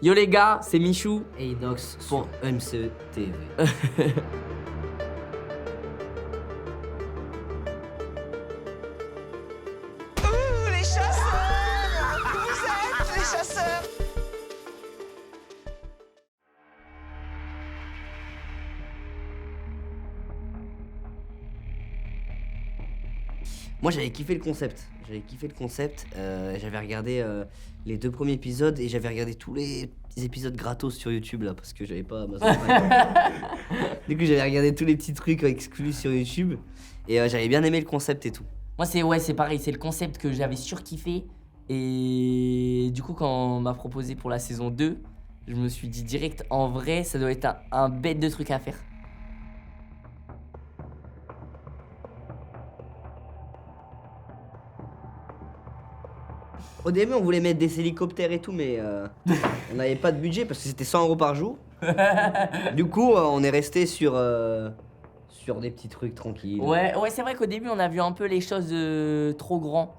Yo les gars, c'est Michou. Et Inox pour MC TV. Les chasseurs! Vous êtes les chasseurs! Moi j'avais kiffé le concept. J'avais regardé les 2 premiers épisodes et j'avais regardé tous les petits épisodes gratos sur YouTube là parce que j'avais pas Amazon Prime. Du coup j'avais regardé tous les petits trucs exclus sur YouTube et j'avais bien aimé le concept et tout. Moi c'est pareil, c'est le concept que j'avais surkiffé. Et du coup quand on m'a proposé pour la saison 2, je me suis dit direct, en vrai ça doit être un bête de truc à faire. Au début on voulait mettre des hélicoptères et tout mais on n'avait pas de budget parce que c'était 100 € par jour. Du coup on est resté sur des petits trucs tranquilles. Ouais, c'est vrai qu'au début on a vu un peu les choses trop grands,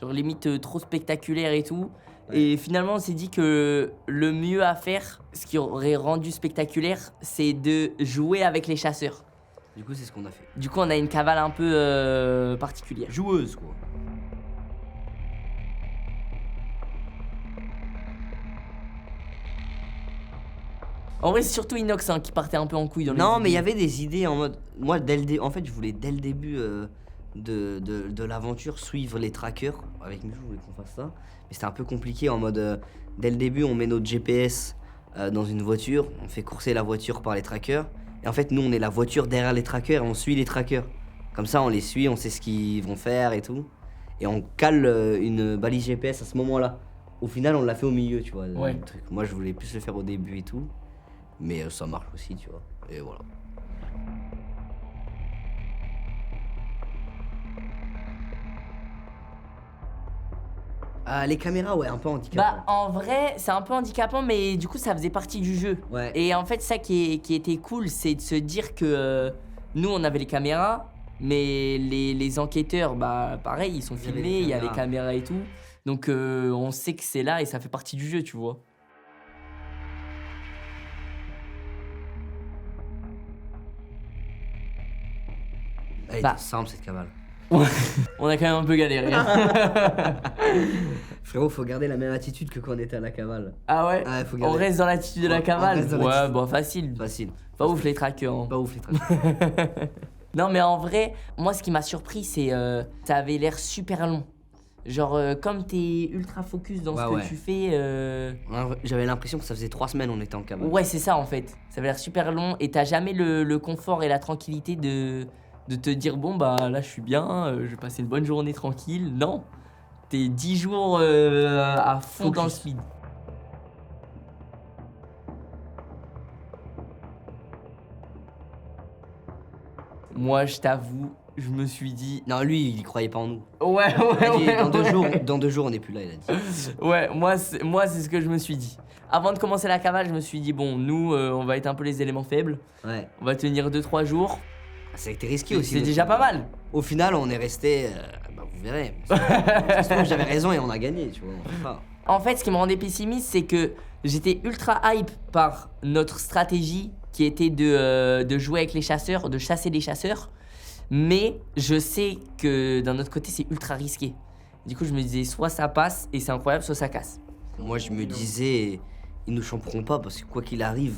genre limite trop spectaculaires et tout. Ouais. Et finalement on s'est dit que le mieux à faire, ce qui aurait rendu spectaculaire, c'est de jouer avec les chasseurs. Du coup c'est ce qu'on a fait. Du coup on a une cavale un peu particulière. Joueuse quoi. En vrai c'est surtout Inox qui partait un peu en couille dans les Non, mais il y idées. avait des idées en mode. Moi, en fait, je voulais dès le début de l'aventure suivre les trackers. Avec Michou, je voulais qu'on fasse ça. Mais c'était un peu compliqué en mode. Dès le début, on met notre GPS dans une voiture, on fait courser la voiture par les trackers. Et en fait, nous, on est la voiture derrière les trackers et on suit les trackers. Comme ça, on les suit, on sait ce qu'ils vont faire et tout. Et on cale une balise GPS à ce moment-là. Au final, on l'a fait au milieu, tu vois. Ouais. Le truc. Moi, je voulais plus le faire au début et tout. Mais ça marche aussi, tu vois. Et voilà. Les caméras, ouais, un peu handicapant. Bah en vrai c'est un peu handicapant mais du coup ça faisait partie du jeu. Ouais. Et en fait ça qui était cool c'est de se dire que nous on avait les caméras mais les enquêteurs bah pareil ils sont Ils avaient filmés, les il y a les caméras. caméras et tout. Donc on sait que c'est là et ça fait partie du jeu tu vois. Elle Bah. était simple cette cavale. On a quand même un peu galéré. Frérot, faut garder la même attitude que quand on était à la cavale. Ah ouais, Ouais, faut on garder. reste dans l'attitude de la Ouais, on cavale. reste dans Ouais l'attitude. bon facile. Facile. Pas ouf les trackers. Hein. Pas ouf les trackers. Non mais en vrai, moi ce qui m'a surpris c'est ça avait l'air super long. Genre comme t'es ultra focus dans Ouais, ce que ouais. tu fais. J'avais l'impression que ça faisait 3 semaines on était en cavale. Ouais c'est ça en fait. Ça avait l'air super long et t'as jamais le confort et la tranquillité de te dire bon bah là je suis bien, je vais passer une bonne journée tranquille. Non, t'es 10 jours à fond dans le Focus. speed. Moi je t'avoue, je me suis dit Non, lui, il croyait pas en nous. ouais Il a dit, ouais. dans 2 jours, on n'est plus là, il a dit. Ouais, moi c'est ce que je me suis dit. Avant de commencer la cavale, je me suis dit bon, nous on va être un peu les éléments faibles. Ouais. On va tenir 2-3 jours. Ça a été risqué aussi. C'est notre déjà pas mal. Au final, on est resté. Bah, vous verrez. Ça se trouve, j'avais raison et on a gagné, tu vois. Enfin, En fait, ce qui me rendait pessimiste, c'est que j'étais ultra hype par notre stratégie qui était de jouer avec les chasseurs, de chasser les chasseurs. Mais je sais que d'un autre côté, c'est ultra risqué. Du coup, je me disais soit ça passe et c'est incroyable, soit ça casse. moi, je me disais, ils nous champeront pas parce que quoi qu'il arrive,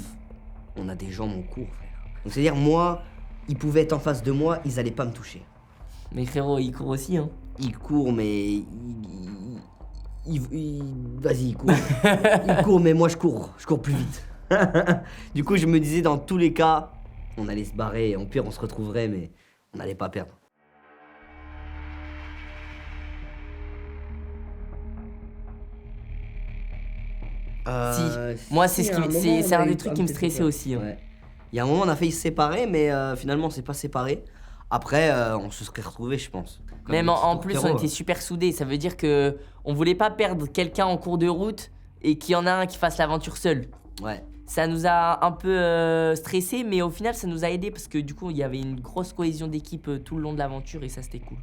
on a des jambes en cours, frère. Donc, c'est-à-dire, moi, ils pouvaient être en face de moi, ils allaient pas me toucher. Mais frérot, il court aussi, hein. Il court, mais. Vas-y, il court. Il court, mais moi, je cours plus vite. Du coup, je me disais, dans tous les cas, on allait se barrer. En pire, on se retrouverait, mais on n'allait pas perdre. Moi, c'est ce qui- c'est un des trucs qui me stressait aussi, hein. Ouais. Il y a un moment, on a failli se séparer, mais finalement, on s'est pas séparés. Après, on se serait retrouvés, je pense. Comme Même des en petits plus, on tourtereaux. était super soudés. Ça veut dire que on voulait pas perdre quelqu'un en cours de route et qu'il y en a un qui fasse l'aventure seul. Ouais. Ça nous a un peu stressé, mais au final, ça nous a aidé parce que du coup, il y avait une grosse cohésion d'équipe tout le long de l'aventure et ça, c'était cool.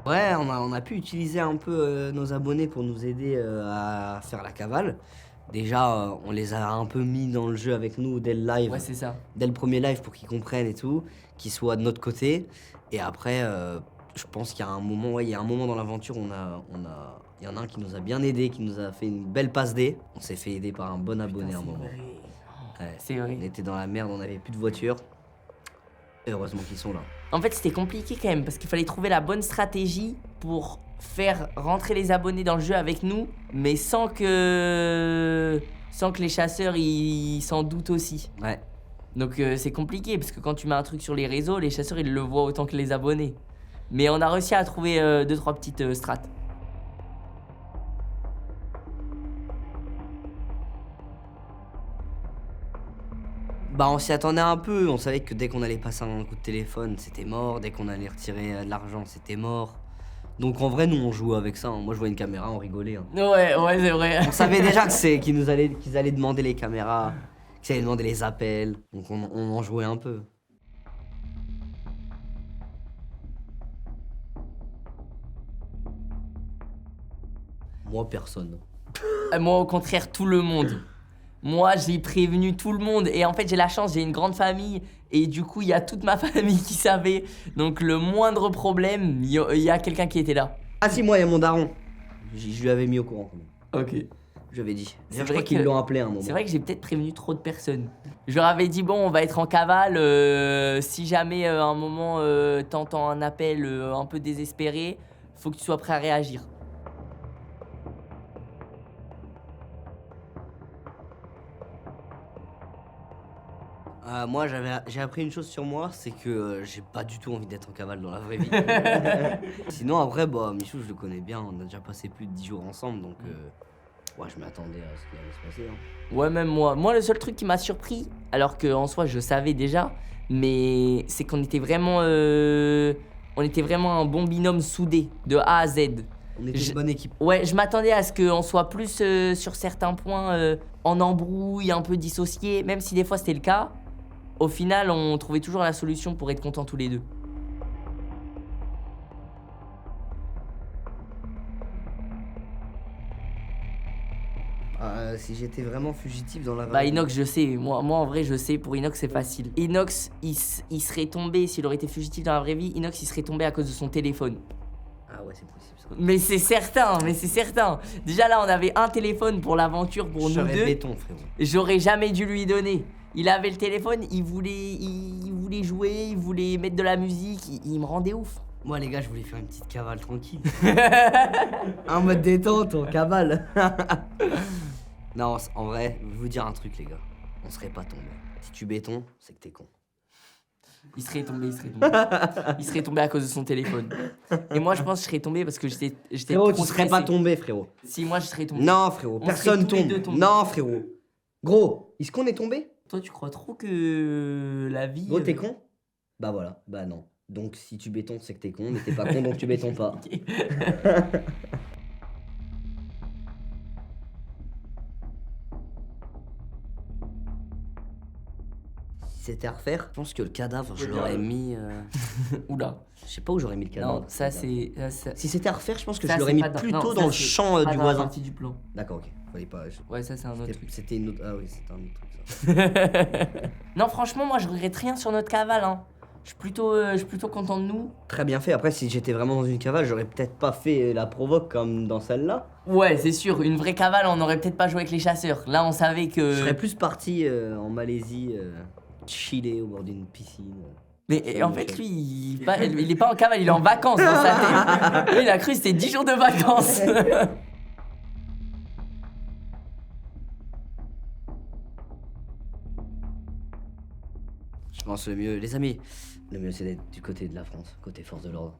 Ouais, on a pu utiliser un peu nos abonnés pour nous aider à faire la cavale. Déjà, on les a un peu mis dans le jeu avec nous dès le live, Ouais, c'est ça. dès le premier live pour qu'ils comprennent et tout, qu'ils soient de notre côté. Et après, je pense qu'il y a un moment, ouais, il y a un moment dans l'aventure, il y en a un qui nous a bien aidé, qui nous a fait une belle passe D. On s'est fait aider par un bon abonné à un moment. Ouais. C'est vrai. On était dans la merde, on n'avait plus de voiture. Et heureusement qu'ils sont là. En fait, c'était compliqué quand même parce qu'il fallait trouver la bonne stratégie pour faire rentrer les abonnés dans le jeu avec nous, mais sans que les chasseurs ils s'en doutent aussi. Ouais. Donc c'est compliqué parce que quand tu mets un truc sur les réseaux, les chasseurs ils le voient autant que les abonnés. Mais on a réussi à trouver 2-3 petites strates. Bah on s'y attendait un peu, on savait que dès qu'on allait passer un coup de téléphone, c'était mort, dès qu'on allait retirer de l'argent, c'était mort. Donc en vrai, nous on jouait avec ça, hein. Moi je vois une caméra, on rigolait. Hein. Ouais, c'est vrai. On savait déjà que qu'ils allaient demander les caméras, qu'ils allaient demander les appels, donc on en jouait un peu. Moi personne. Moi au contraire, tout le monde. Moi, j'ai prévenu tout le monde et en fait, j'ai la chance, j'ai une grande famille et du coup, il y a toute ma famille qui savait. Donc, le moindre problème, il y a quelqu'un qui était là. Ah si, moi il y a mon daron. Je lui avais mis au courant. Ok. Je lui avais dit. C'est Je vrai crois qu'ils que- l'ont appelé à un moment. C'est vrai que j'ai peut-être prévenu trop de personnes. Je leur avais dit, bon, on va être en cavale. Si jamais à un moment t'entends un appel un peu désespéré, faut que tu sois prêt à réagir. Moi, j'ai appris une chose sur moi, c'est que j'ai pas du tout envie d'être en cavale dans la vraie vie. Sinon, après, bah, Michou, je le connais bien, on a déjà passé plus de 10 jours ensemble, donc ouais, je m'attendais à ce qui allait se passer. Hein. Ouais, même moi. Moi, le seul truc qui m'a surpris, alors qu'en soi, je savais déjà, mais c'est qu'on était vraiment, on était vraiment un bon binôme soudé, de A à Z. On était une bonne équipe. Ouais, je m'attendais à ce qu'on soit plus sur certains points en embrouille, un peu dissociés, même si des fois c'était le cas. Au final, on trouvait toujours la solution pour être contents tous les deux. Si j'étais vraiment fugitif dans la vraie Bah vie. Inox, je sais, moi en vrai je sais, pour Inox c'est facile. Inox, il serait tombé, s'il aurait été fugitif dans la vraie vie, Inox il serait tombé à cause de son téléphone. Ah ouais, c'est possible ça. Mais c'est certain. Déjà là on avait un téléphone pour l'aventure pour Je nous serais deux. béton, frérot. J'aurais jamais dû lui donner. Il avait le téléphone, il voulait jouer, il voulait mettre de la musique, il me rendait ouf. Moi, les gars, je voulais faire une petite cavale tranquille. En mode détente, en cavale. Non, en vrai, je vais vous dire un truc, les gars. On serait pas tombé. Si tu béton, c'est que t'es con. Il serait tombé. Il serait tombé à cause de son téléphone. Et moi je pense que je serais tombé parce que j'étais Frérot, trop tu serais pas stressé. tombé, frérot. Si moi je serais tombé. Non, frérot, On personne serait tous les tombe. deux tombés. Non, frérot. Gros, est-ce qu'on est tombé? Toi tu crois trop que la vie... Gros, t'es con? Bah voilà, bah non. Donc si tu bétons, c'est que t'es con, mais t'es pas con, donc tu bétons pas. Si c'était à refaire, je pense que le cadavre, je l'aurais mis. Oula. Je sais pas où j'aurais mis le cadavre. Non, ça c'est... Si c'était à refaire, je pense que ça, je l'aurais c'est mis pas dans- plutôt non, ça, dans le c'est champ pas du dans la voisin. partie du plan. D'accord, ok. Fallait pas. Ouais, ça c'est un autre truc. C'était une autre. Ah oui, c'était un autre truc ça. Non, franchement, moi je regrette rien sur notre cavale. Hein. Je suis plutôt content de nous. Très bien fait. Après, si j'étais vraiment dans une cavale, j'aurais peut-être pas fait la provoque comme dans celle-là. Ouais, c'est sûr, une vraie cavale, on aurait peut-être pas joué avec les chasseurs. Là, on savait que... Je serais plus parti en Malaisie, chiller au bord d'une piscine. Mais en fait, lui, il est pas en cavale, il est en vacances dans sa tête. Lui, il a cru que c'était 10 jours de vacances. Je pense le mieux, les amis, le mieux c'est d'être du côté de la France, côté force de l'ordre.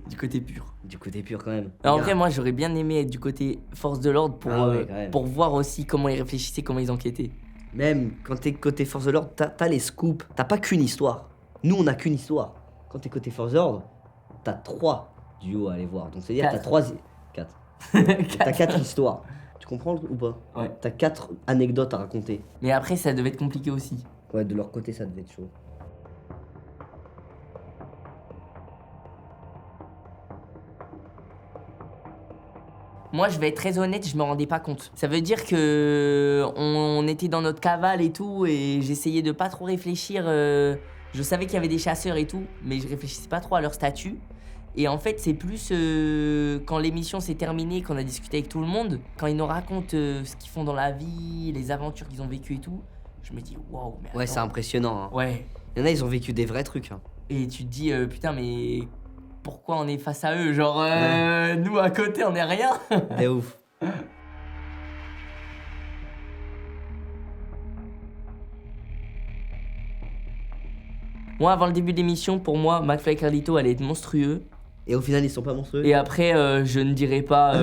Du côté pur. Du côté pur quand même. Alors, en Les vrai, gars, moi, j'aurais bien aimé être du côté force de l'ordre Ah ouais, quand même. pour voir aussi comment ils réfléchissaient, comment ils enquêtaient. Même quand t'es côté force de l'ordre, t'as les scoops. T'as pas qu'une histoire. Nous, on a qu'une histoire. Quand t'es côté force de l'ordre, t'as 3 duos à aller voir. Donc c'est-à-dire t'as 4. T'as 4 histoires. Tu comprends ou pas? Ouais. T'as 4 anecdotes à raconter. Mais après, ça devait être compliqué aussi. Ouais, de leur côté, ça devait être chaud. Moi, je vais être très honnête, je me rendais pas compte. Ça veut dire que on était dans notre cavale et tout, et j'essayais de pas trop réfléchir. Je savais qu'il y avait des chasseurs et tout, mais je réfléchissais pas trop à leur statut. Et en fait, c'est plus quand l'émission s'est terminée, qu'on a discuté avec tout le monde, quand ils nous racontent ce qu'ils font dans la vie, les aventures qu'ils ont vécues et tout, je me dis waouh, mais Ouais, attends. c'est impressionnant. Hein. Ouais. Il y en a, ils ont vécu des vrais trucs. Hein. Et tu te dis putain, mais pourquoi on est face à eux? Genre, nous à côté, on est rien. C'est ouf. Moi, avant le début de l'émission, pour moi, McFly et Carlito allait être monstrueux. Et au final, ils sont pas monstrueux. Et après, je ne dirais pas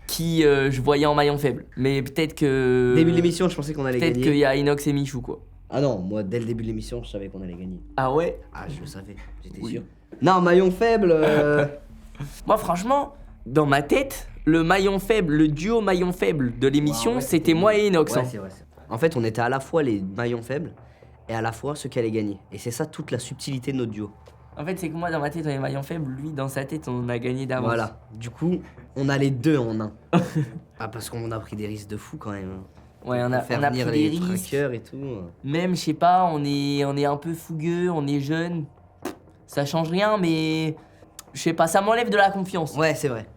qui je voyais en maillon faible. Mais peut-être que. Début de l'émission, je pensais qu'on allait Peut-être gagner. qu'il y a Inox et Michou, quoi. Ah non, moi, dès le début de l'émission, je savais qu'on allait gagner. Ah ouais? Ah, je le savais, j'étais Oui. sûr. Non, maillon faible. Moi, franchement, dans ma tête, le maillon faible, le duo maillon faible de l'émission, Ouais, ouais, c'était moi et Inox. Ouais, hein. c'est vrai. En fait, on était à la fois les maillons faibles et à la fois ceux qui allaient gagner. Et c'est ça toute la subtilité de notre duo. En fait, c'est que moi, dans ma tête, on est maillon faible. Lui, dans sa tête, on a gagné d'avance. Voilà. Du coup, on a les deux en un. Ah, parce qu'on a pris des risques de fou quand même. hein. Ouais, on a Faire pris venir des les risques. trackers et tout. Même, je sais pas, on est un peu fougueux, on est jeune. Ça change rien, mais je sais pas, ça m'enlève de la confiance. Ouais, c'est vrai.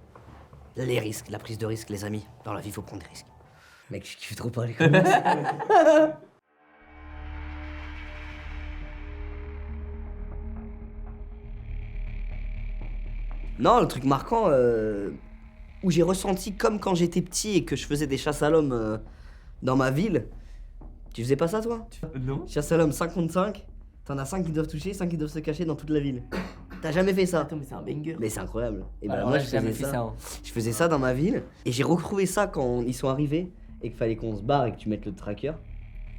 Les risques, la prise de risque, les amis. Dans la vie, faut prendre des risques. Mec, je kiffe trop parler comme ça. Non, le truc marquant où j'ai ressenti comme quand j'étais petit et que je faisais des chasses à l'homme dans ma ville. Tu faisais pas ça, toi? Non. Chasse à l'homme 5 contre 5. T'en as 5 qui doivent toucher, 5 qui doivent se cacher dans toute la ville. T'as jamais fait ça? Attends, mais c'est un banger. Mais c'est incroyable. Et bah, Alors moi, là, je j'ai jamais faisais fait ça. ça. hein. Je faisais ça dans ma ville et j'ai retrouvé ça quand ils sont arrivés et qu'il fallait qu'on se barre et que tu mettes le tracker.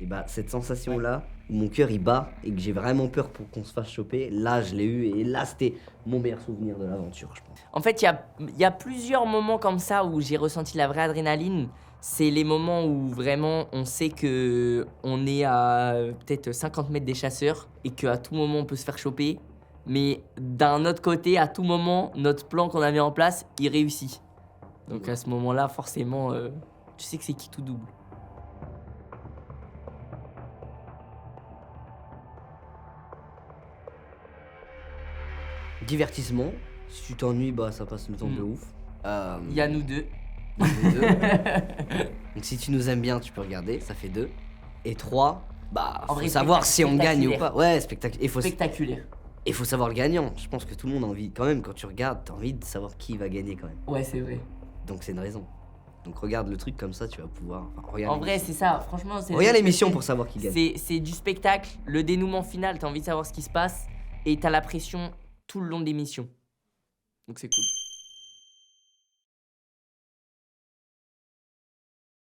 Et bah cette sensation là où mon cœur il bat et que j'ai vraiment peur pour qu'on se fasse choper, là je l'ai eu et là c'était mon meilleur souvenir de l'aventure je pense. En fait, il y a plusieurs moments comme ça où j'ai ressenti la vraie adrénaline. C'est les moments où vraiment on sait que on est à peut-être 50 mètres des chasseurs et qu'à tout moment on peut se faire choper. Mais d'un autre côté, à tout moment, notre plan qu'on a mis en place, il réussit. Donc à ce moment-là, forcément, tu sais que c'est qui tout double. Divertissement, si tu t'ennuies bah ça passe le temps de ouf. Il y a nous deux. nous deux. Donc si tu nous aimes bien tu peux regarder, ça fait 2. Et 3, bah En faut vrai, savoir si on gagne ou spectaculaire. pas. Ouais spectaculaire. Spectaculaire. Il faut savoir le gagnant. Je pense que tout le monde a envie, quand même, quand tu regardes, t'as envie de savoir qui va gagner quand même. Ouais, c'est vrai. Donc c'est une raison. Donc regarde le truc comme ça, tu vas pouvoir. Enfin, regarde En vrai, l'émission. c'est ça. Franchement, c'est. Regarde l'émission pour savoir qui gagne. C'est du spectacle, le dénouement final, t'as envie de savoir ce qui se passe et t'as la pression tout le long de l'émission. Donc c'est cool.